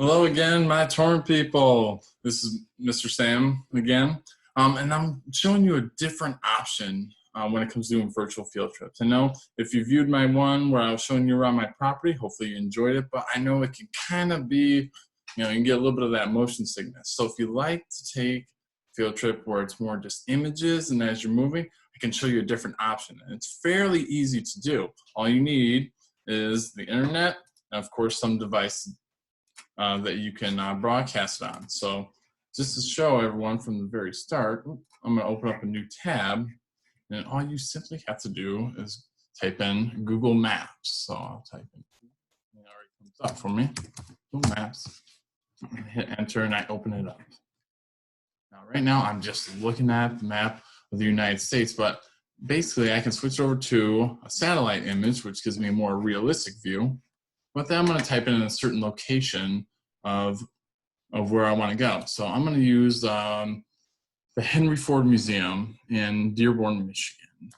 Hello again, my torrent people. This is Mr. Sam again, and I'm showing you a different option when it comes to doing virtual field trips. I know if you viewed my one where I was showing you around my property, hopefully you enjoyed it, but I know it can kind of be, you can get a little bit of that motion sickness. So if you like to take a field trip where it's more just images and as you're moving, I can show you a different option. And it's fairly easy to do. All you need is the internet and of course some device that you can broadcast it on. So just to show everyone from the very start, I'm going to open up a new tab, and all you simply have to do is type in Google Maps. So I'll type in, it already comes up for me, Google Maps. I hit enter and I open it up. Now right now I'm just looking at the map of the United States, but basically I can switch over to a satellite image, which gives me a more realistic view. But then I'm going to type in a certain location of where I want to go. So I'm going to use the Henry Ford Museum in Dearborn, Michigan.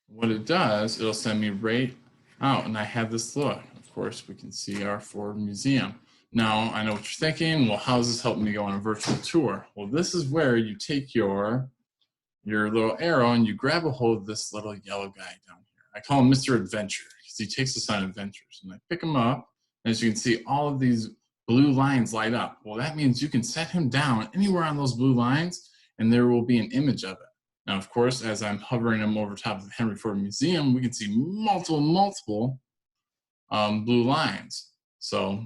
What it does, it'll send me right out, and I have this look. Of course, we can see our Ford Museum. Now, I know what you're thinking, well, how does this help me go on a virtual tour? Well, this is where you take your little arrow and you grab a hold of this little yellow guy down here. I call him Mr. Adventure because he takes us on adventures. And I pick him up, and as you can see, all of these blue lines light up. Well, that means you can set him down anywhere on those blue lines, and there will be an image of it. Now, of course, as I'm hovering him over top of the Henry Ford Museum, we can see multiple blue lines. So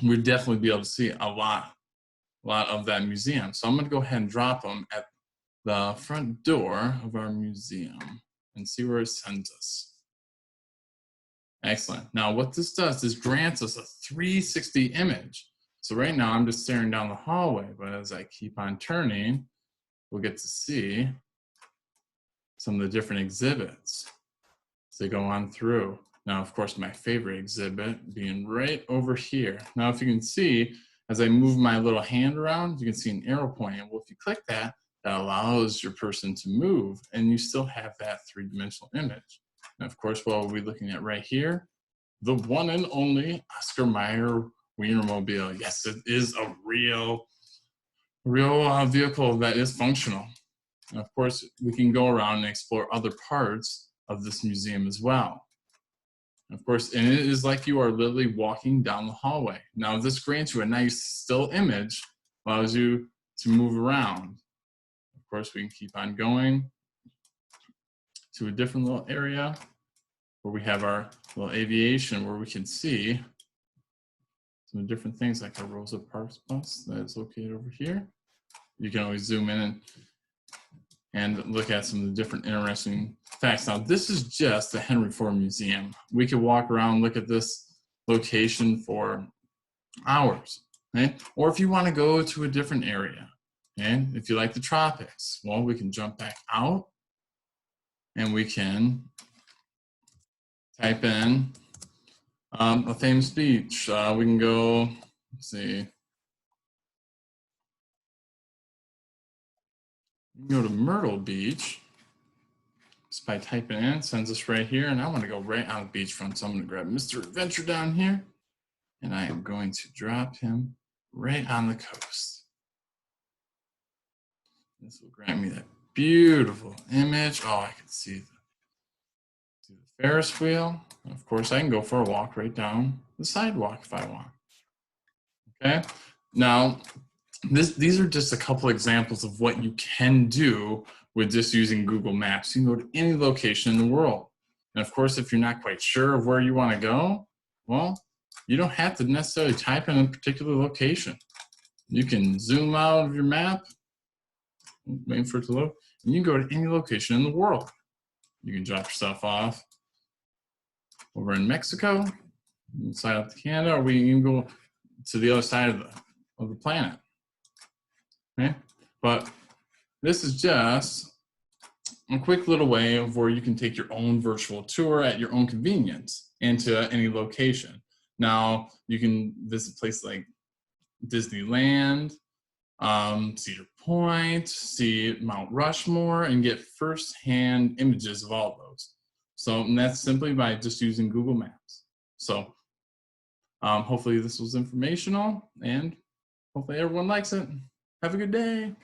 we'd definitely be able to see a lot of that museum. So I'm going to go ahead and drop him at the front door of our museum and see where it sends us. Excellent. Now what this does is grants us a 360 image. So right now I'm just staring down the hallway, but as I keep on turning, we'll get to see some of the different exhibits as they go on through. Now, of course, my favorite exhibit being right over here. Now, if you can see, as I move my little hand around, you can see an arrow pointing. Well, if you click that, that allows your person to move, and you still have that three-dimensional image. And of course, what we're looking at right here, the one and only Oscar Mayer Wienermobile. Yes, it is a real vehicle that is functional. And of course, we can go around and explore other parts of this museum as well. Of course, and it is like you are literally walking down the hallway. Now, this grants you a nice still image, allows you to move around. Of course, we can keep on going to a different little area where we have our little aviation where we can see some different things like our Rosa Parks bus that is located over here. You can always zoom in and look at some of the different interesting facts. Now, this is just the Henry Ford Museum. We could walk around, look at this location for hours, okay? Or if you want to go to a different area, okay? If you like the tropics, well, we can jump back out and we can type in a famous beach. We can go, let's see, we can go to Myrtle Beach just by typing in, sends us right here, and I want to go right on the beachfront, so I'm going to grab Mr. Adventure down here, and I am going to drop him right on the coast. This will grant me that beautiful image. Oh, I can see the Ferris wheel. And of course, I can go for a walk right down the sidewalk if I want. Okay, now these are just a couple examples of what you can do with just using Google Maps. You can go to any location in the world. And of course, if you're not quite sure of where you want to go, well, you don't have to necessarily type in a particular location. You can zoom out of your map, waiting for it to load, and you can go to any location in the world. You can drop yourself off over in Mexico, side up to Canada, or we can go to the other side of the planet. Okay? But this is just a quick little way of where you can take your own virtual tour at your own convenience into any location. Now, you can visit places like Disneyland, Cedar Point, see Mount Rushmore, and get firsthand images of all those. So, and that's simply by just using Google Maps. So hopefully this was informational, and hopefully everyone likes it. Have a good day.